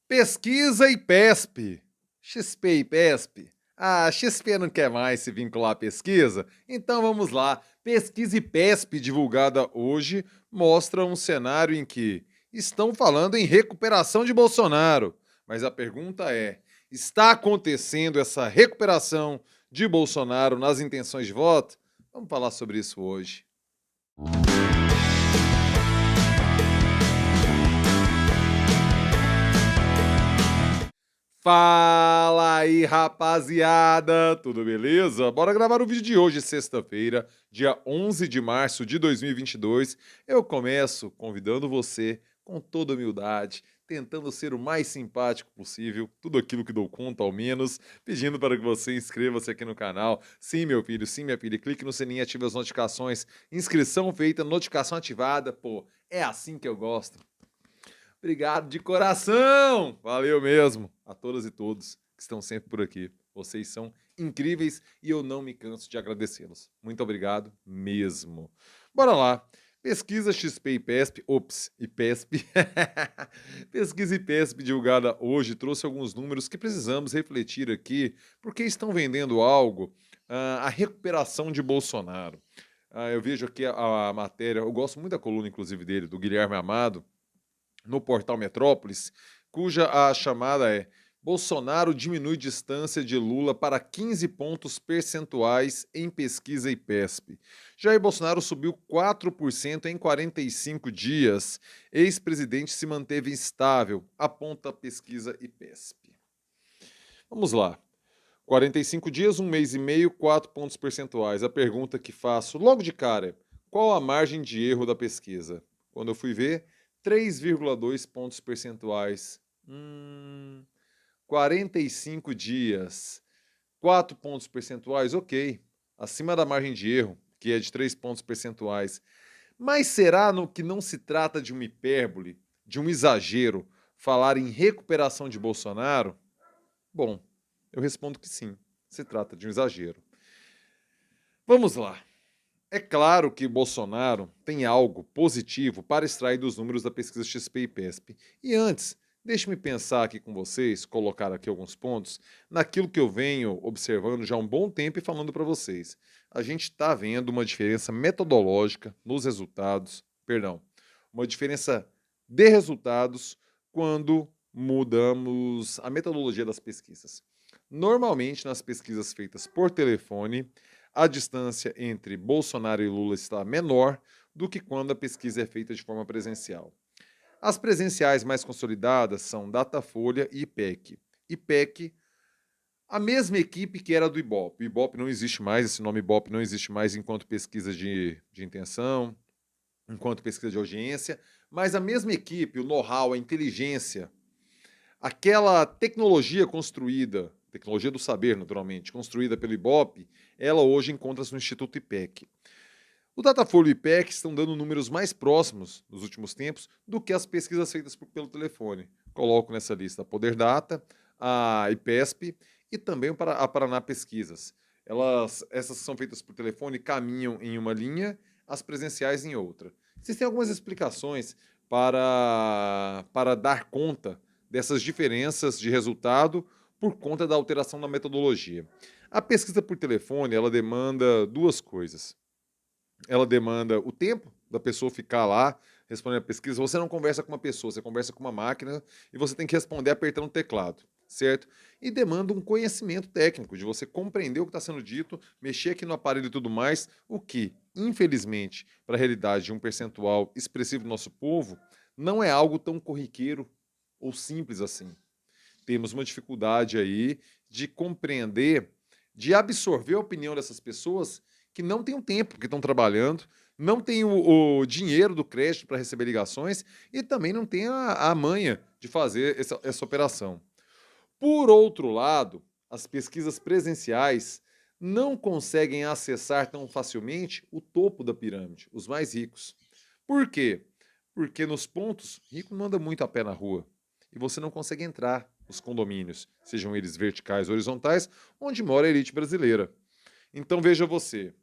Pesquisa e PESP. XP e PESP. A XP não quer mais se vincular à pesquisa? Então vamos lá. Pesquisa e PESP divulgada hoje mostra um cenário em que estão falando em recuperação de Bolsonaro. Mas a pergunta é: está acontecendo essa recuperação de Bolsonaro nas intenções de voto? Vamos falar sobre isso hoje. Fala aí, rapaziada! Tudo beleza? Bora gravar o vídeo de hoje, sexta-feira, dia 11 de março de 2022. Eu começo convidando você, com toda humildade, tentando ser o mais simpático possível, tudo aquilo que dou conta ao menos, pedindo para que você inscreva-se aqui no canal. Sim, meu filho, sim, minha filha, clique no sininho e ative as notificações. Inscrição feita, notificação ativada, pô, é assim que eu gosto. Obrigado de coração! Valeu mesmo a todas e todos que estão sempre por aqui. Vocês são incríveis e eu não me canso de agradecê-los. Muito obrigado mesmo. Bora lá. Pesquisa XP e PESP, ops, e PESP. Pesquisa e PESP divulgada hoje trouxe alguns números que precisamos refletir aqui, porque estão vendendo algo, a recuperação de Bolsonaro. Eu vejo aqui a matéria, eu gosto muito da coluna, inclusive, dele, do Guilherme Amado, no portal Metrópolis, cuja a chamada é: Bolsonaro diminui distância de Lula para 15 pontos percentuais em pesquisa e PESP. Jair Bolsonaro subiu 4% em 45 dias. Ex-presidente se manteve estável, aponta a pesquisa e PESP. Vamos lá. 45 dias, um mês e meio, 4 pontos percentuais. A pergunta que faço logo de cara é: qual a margem de erro da pesquisa? Quando eu fui ver, 3,2 pontos percentuais. 45 dias, 4 pontos percentuais, ok. Acima da margem de erro, que é de 3 pontos percentuais. Mas será que não se trata de uma hipérbole, de um exagero, falar em recuperação de Bolsonaro? Bom, eu respondo que sim, se trata de um exagero. Vamos lá. É claro que Bolsonaro tem algo positivo para extrair dos números da pesquisa XP e PESP. E antes, deixe-me pensar aqui com vocês, colocar aqui alguns pontos, naquilo que eu venho observando já há um bom tempo e falando para vocês. A gente está vendo uma diferença metodológica nos resultados, perdão, uma diferença de resultados quando mudamos a metodologia das pesquisas. Normalmente, nas pesquisas feitas por telefone, a distância entre Bolsonaro e Lula está menor do que quando a pesquisa é feita de forma presencial. As presenciais mais consolidadas são Datafolha e IPEC. IPEC, a mesma equipe que era do Ibope. O Ibope não existe mais, esse nome Ibope não existe mais enquanto pesquisa de intenção, enquanto pesquisa de audiência, mas a mesma equipe, o know-how, a inteligência, aquela tecnologia construída, tecnologia do saber, naturalmente, construída pelo Ibope, ela hoje encontra-se no Instituto IPEC. O Datafolha e o IPEC estão dando números mais próximos, nos últimos tempos, do que as pesquisas feitas pelo telefone. Coloco nessa lista a Poder Data, a IPESP e também a Paraná Pesquisas. Essas que são feitas por telefone caminham em uma linha, as presenciais em outra. Existem algumas explicações para dar conta dessas diferenças de resultado por conta da alteração da metodologia. A pesquisa por telefone, ela demanda duas coisas. Ela demanda o tempo da pessoa ficar lá respondendo a pesquisa. Você não conversa com uma pessoa, você conversa com uma máquina e você tem que responder apertando o teclado, certo? E demanda um conhecimento técnico, de você compreender o que está sendo dito, mexer aqui no aparelho e tudo mais, o que, infelizmente, para a realidade de um percentual expressivo do nosso povo, não é algo tão corriqueiro ou simples assim. Temos uma dificuldade aí de compreender, de absorver a opinião dessas pessoas que não têm o tempo, que estão trabalhando, não têm o dinheiro do crédito para receber ligações e também não têm a manha de fazer essa operação. Por outro lado, as pesquisas presenciais não conseguem acessar tão facilmente o topo da pirâmide, os mais ricos. Por quê? Porque nos pontos, rico não anda muito a pé na rua e você não consegue entrar nos condomínios, sejam eles verticais ou horizontais, onde mora a elite brasileira. Então veja você,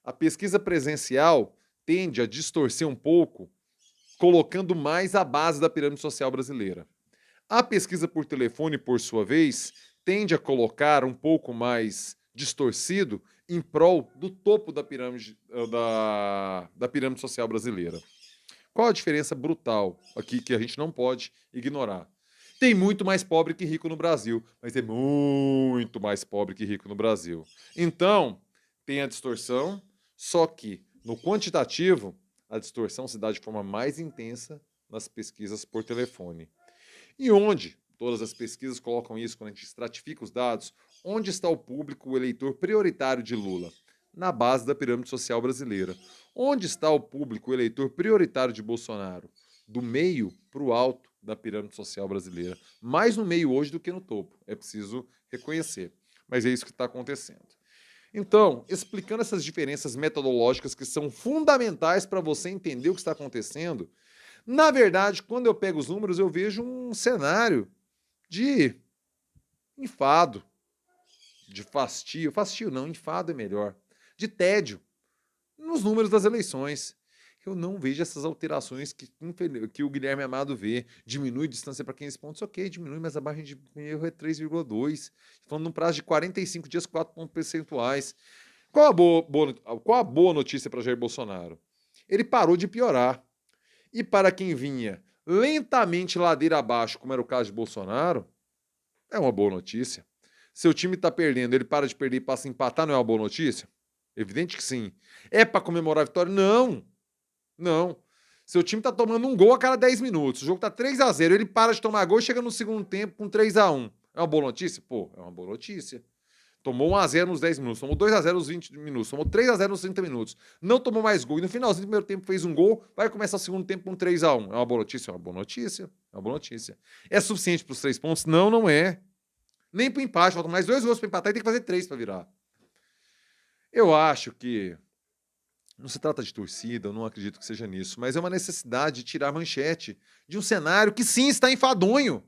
a pesquisa presencial tende a distorcer um pouco, colocando mais a base da pirâmide social brasileira. A pesquisa por telefone, por sua vez, tende a colocar um pouco mais distorcido em prol do topo da pirâmide, da pirâmide social brasileira. Qual a diferença brutal aqui que a gente não pode ignorar? Tem muito mais pobre que rico no Brasil, mas é muito mais pobre que rico no Brasil. Então, tem a distorção, só que no quantitativo, a distorção se dá de forma mais intensa nas pesquisas por telefone. E onde todas as pesquisas colocam isso, quando a gente estratifica os dados, onde está o público, o eleitor prioritário de Lula? Na base da pirâmide social brasileira. Onde está o público, o eleitor prioritário de Bolsonaro? Do meio para o alto da pirâmide social brasileira. Mais no meio hoje do que no topo. É preciso reconhecer. Mas é isso que está acontecendo. Então, explicando essas diferenças metodológicas que são fundamentais para você entender o que está acontecendo, na verdade, quando eu pego os números, eu vejo um cenário de enfado, de fastio. Fastio não, enfado é melhor. De tédio nos números das eleições. Eu não vejo essas alterações que o Guilherme Amado vê. Diminui a distância para 15 pontos, ok, diminui, mas a margem de erro é 3,2. Falando num prazo de 45 dias, 4 pontos percentuais. Qual a boa notícia para Jair Bolsonaro? Ele parou de piorar. E para quem vinha lentamente ladeira abaixo, como era o caso de Bolsonaro, é uma boa notícia. Seu time está perdendo, ele para de perder e passa a empatar, não é uma boa notícia? Evidente que sim. É para comemorar a vitória? Não. Não. Seu time está tomando um gol a cada 10 minutos. O jogo está 3-0, ele para de tomar gol e chega no segundo tempo com 3-1. É uma boa notícia? Pô, é uma boa notícia. Tomou 1-0 nos 10 minutos, tomou 2-0 nos 20 minutos, tomou 3-0 nos 30 minutos. Não tomou mais gol. E no finalzinho do primeiro tempo fez um gol, vai começar o segundo tempo com 3-1. É uma boa notícia? É uma boa notícia. É uma boa notícia. É suficiente para os 3 pontos? Não, não é. Nem para o empate. Faltam mais 2 gols para empatar e tem que fazer 3 para virar. Eu acho que não se trata de torcida, eu não acredito que seja nisso, mas é uma necessidade de tirar manchete de um cenário que sim está enfadonho.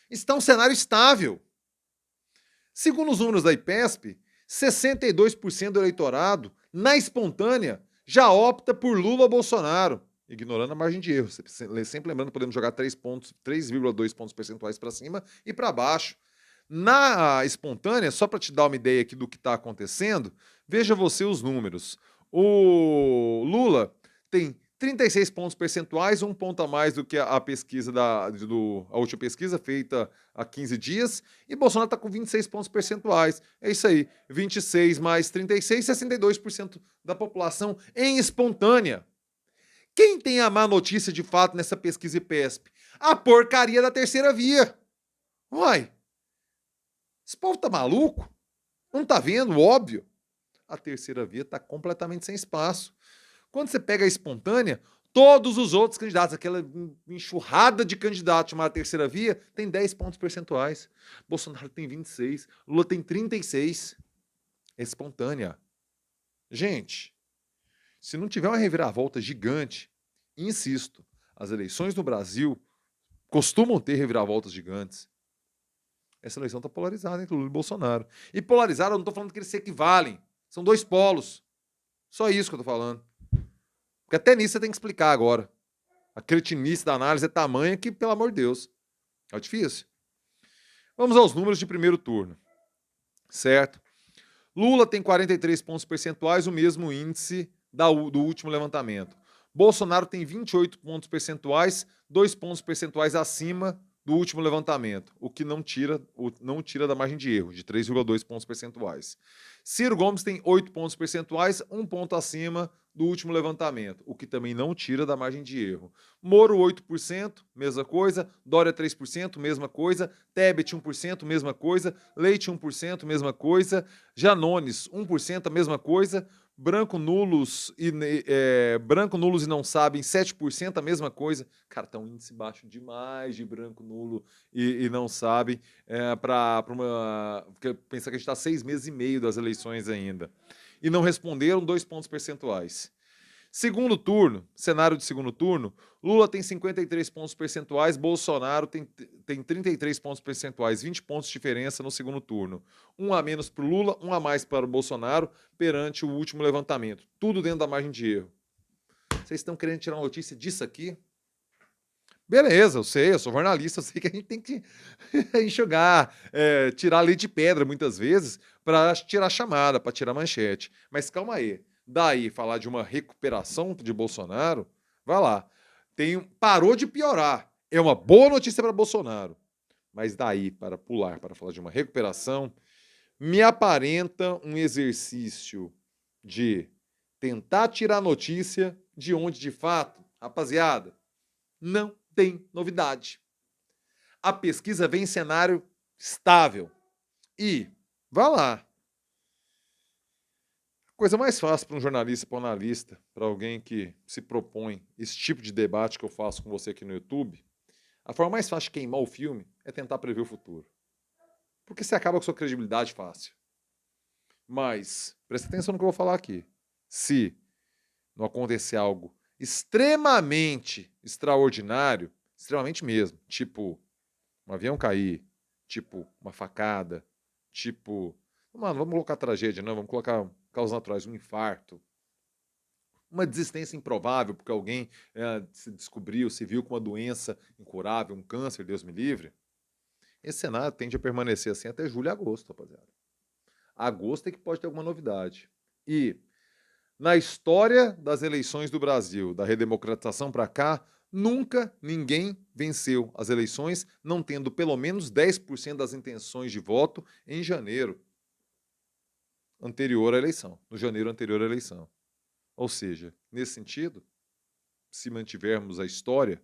Está um cenário estável. Segundo os números da IPESP, 62% do eleitorado, na espontânea, já opta por Lula ou Bolsonaro, ignorando a margem de erro. Sempre lembrando, podemos jogar 3,2 pontos percentuais para cima e para baixo. Na espontânea, só para te dar uma ideia aqui do que está acontecendo, veja você os números. O Lula tem 36 pontos percentuais, um ponto a mais do que a pesquisa a última pesquisa feita há 15 dias, e Bolsonaro está com 26 pontos percentuais. É isso aí, 26 mais 36, 62% da população em espontânea. Quem tem a má notícia de fato nessa pesquisa IPESP? A porcaria da terceira via. Uai, esse povo tá maluco? Não tá vendo? Óbvio. A terceira via está completamente sem espaço. Quando você pega a espontânea, todos os outros candidatos, aquela enxurrada de candidatos chamada terceira via, tem 10 pontos percentuais. Bolsonaro tem 26, Lula tem 36. É espontânea. Gente, se não tiver uma reviravolta gigante, insisto, as eleições no Brasil costumam ter reviravoltas gigantes. Essa eleição está polarizada entre Lula e Bolsonaro. E polarizada, eu não estou falando que eles se equivalem. São dois polos. Só isso que eu estou falando. Porque até nisso você tem que explicar agora. A cretinice da análise é tamanha que, pelo amor de Deus, é difícil. Vamos aos números de primeiro turno. Certo? Lula tem 43 pontos percentuais, o mesmo índice do último levantamento. Bolsonaro tem 28 pontos percentuais, 2 pontos percentuais acima do último levantamento, o que não tira da margem de erro, de 3,2 pontos percentuais. Ciro Gomes tem 8 pontos percentuais, 1 ponto acima do último levantamento, o que também não tira da margem de erro. Moro, 8%, mesma coisa. Dória, 3%, mesma coisa. Tebet, 1%, mesma coisa. Leite, 1%, mesma coisa. Janones, 1%, a mesma coisa. Branco, nulos e não sabem, 7%, a mesma coisa. Cara, tá um índice baixo demais de branco, nulo e não sabem. Pensar que a gente está 6 meses e meio das eleições ainda. E não responderam, 2 pontos percentuais. Segundo turno, cenário de segundo turno, Lula tem 53 pontos percentuais, Bolsonaro tem 33 pontos percentuais, 20 pontos de diferença no segundo turno. Um a menos para o Lula, um a mais para o Bolsonaro perante o último levantamento. Tudo dentro da margem de erro. Vocês estão querendo tirar uma notícia disso aqui? Beleza, eu sou jornalista, eu sei que a gente tem que enxugar, tirar leite de pedra muitas vezes para tirar chamada, para tirar manchete. Mas calma aí, daí falar de uma recuperação de Bolsonaro, vai lá. Parou de piorar. É uma boa notícia para Bolsonaro. Mas daí, para pular, para falar de uma recuperação, me aparenta um exercício de tentar tirar notícia de onde de fato, rapaziada, não tem novidade. A pesquisa vem em cenário estável. E, vá lá, a coisa mais fácil para um jornalista, para um analista, para alguém que se propõe esse tipo de debate que eu faço com você aqui no YouTube, a forma mais fácil de queimar o filme é tentar prever o futuro. Porque você acaba com sua credibilidade fácil. Mas, presta atenção no que eu vou falar aqui. Se não acontecer algo extremamente extraordinário, extremamente mesmo, tipo um avião cair, tipo uma facada, tipo, mano, vamos colocar tragédia, não, vamos colocar causas naturais, um infarto, uma desistência improvável, porque alguém se descobriu, se viu com uma doença incurável, um câncer, Deus me livre. Esse cenário tende a permanecer assim até julho e agosto, rapaziada. Agosto é que pode ter alguma novidade. E na história das eleições do Brasil, da redemocratização para cá, nunca ninguém venceu as eleições não tendo pelo menos 10% das intenções de voto em janeiro anterior à eleição, no janeiro anterior à eleição. Ou seja, nesse sentido, se mantivermos a história,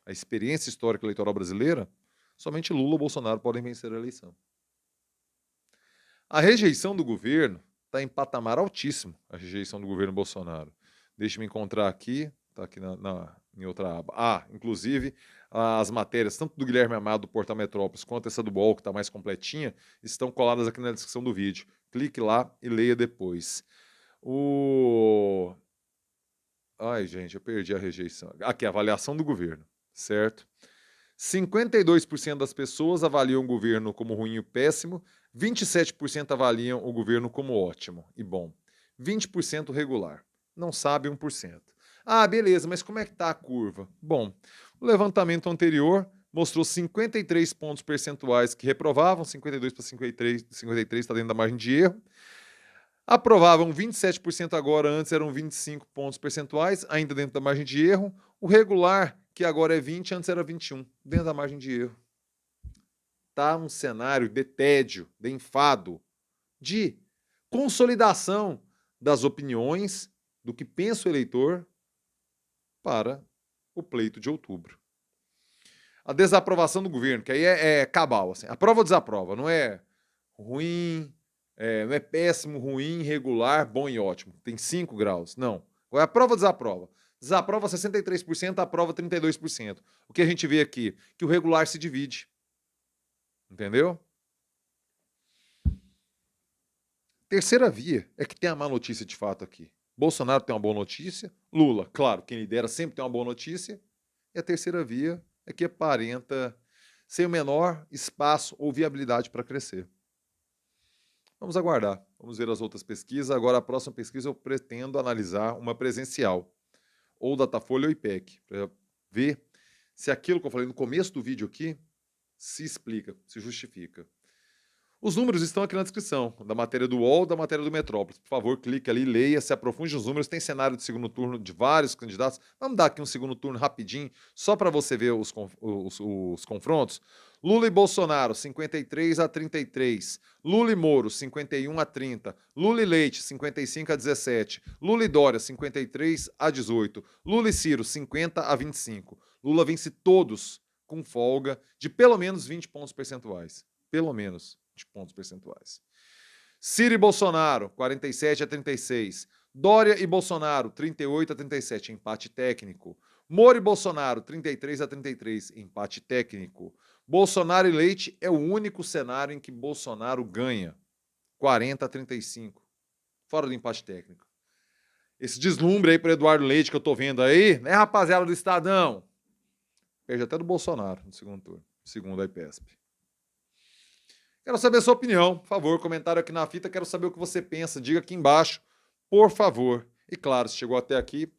a experiência histórica eleitoral brasileira, somente Lula ou Bolsonaro podem vencer a eleição. A rejeição do governo está em patamar altíssimo, a rejeição do governo Bolsonaro. Deixa-me encontrar aqui, está aqui em outra aba. Inclusive, as matérias, tanto do Guilherme Amado, do Portal Metrópolis, quanto essa do BOL, que está mais completinha, estão coladas aqui na descrição do vídeo. Clique lá e leia depois. Ai, gente, eu perdi a rejeição. Aqui, a avaliação do governo, certo? 52% das pessoas avaliam o governo como ruim e péssimo, 27% avaliam o governo como ótimo e bom, 20% regular. Não sabe 1%. Ah, beleza, mas como é que está a curva? Bom, o levantamento anterior mostrou 53 pontos percentuais que reprovavam, 52 para 53 está dentro da margem de erro. Aprovavam 27% agora, antes eram 25 pontos percentuais, ainda dentro da margem de erro. O regular, que agora é 20, antes era 21, dentro da margem de erro. Tá um cenário de tédio, de enfado, de consolidação das opiniões do que pensa o eleitor para o pleito de outubro. A desaprovação do governo, que aí é cabal, assim, aprova ou desaprova, não é ruim, não é péssimo, ruim, regular, bom e ótimo. Tem 5 graus. Não. Agora, aprova ou desaprova? Desaprova 63%, aprova 32%. O que a gente vê aqui? Que o regular se divide. Entendeu? Terceira via é que tem a má notícia de fato aqui. Bolsonaro tem uma boa notícia. Lula, claro, quem lidera sempre tem uma boa notícia. E a terceira via é que aparenta ser o menor espaço ou viabilidade para crescer. Vamos aguardar, vamos ver as outras pesquisas. Agora, a próxima pesquisa eu pretendo analisar uma presencial, ou Datafolha ou IPEC, para ver se aquilo que eu falei no começo do vídeo aqui se explica, se justifica. Os números estão aqui na descrição, da matéria do UOL, da matéria do Metrópolis. Por favor, clique ali, leia, se aprofunde nos números. Tem cenário de segundo turno de vários candidatos. Vamos dar aqui um segundo turno rapidinho, só para você ver os confrontos. Lula e Bolsonaro, 53-33. Lula e Moro, 51-30. Lula e Leite, 55-17. Lula e Dória, 53-18. Lula e Ciro, 50-25. Lula vence todos com folga de pelo menos 20 pontos percentuais. Pelo menos de pontos percentuais. Ciro e Bolsonaro, 47-36. Dória e Bolsonaro, 38-37, empate técnico. Moro e Bolsonaro, 33-33, empate técnico. Bolsonaro e Leite é o único cenário em que Bolsonaro ganha, 40-35, fora do empate técnico. Esse deslumbre aí para Eduardo Leite que eu tô vendo aí, né, rapaziada do Estadão? Perde até do Bolsonaro no segundo turno, segundo a IPESP. Quero saber a sua opinião. Por favor, comentário aqui na fita. Quero saber o que você pensa. Diga aqui embaixo, por favor. E claro, se chegou até aqui,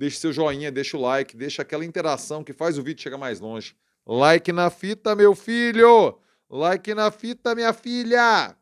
deixa seu joinha, deixa o like, deixa aquela interação que faz o vídeo chegar mais longe. Like na fita, meu filho! Like na fita, minha filha!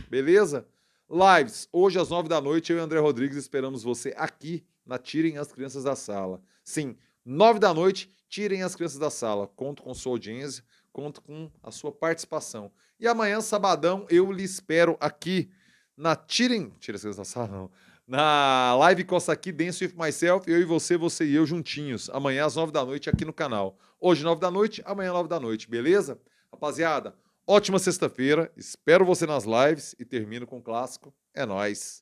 Beleza? Lives, hoje às 9 da noite, eu e André Rodrigues esperamos você aqui na Tirem as Crianças da Sala. Sim, 9 da noite, tirem as crianças da sala. Conto com sua audiência, conto com a sua participação. E amanhã, sabadão, eu lhe espero aqui na Tirem as Crianças da Sala, não. Na Live Costa aqui, Dance With Myself, eu e você e eu juntinhos. Amanhã às 9 da noite aqui no canal. Hoje 9 da noite, amanhã 9 da noite, beleza? Rapaziada, ótima sexta-feira. Espero você nas lives e termino com o clássico. É nóis.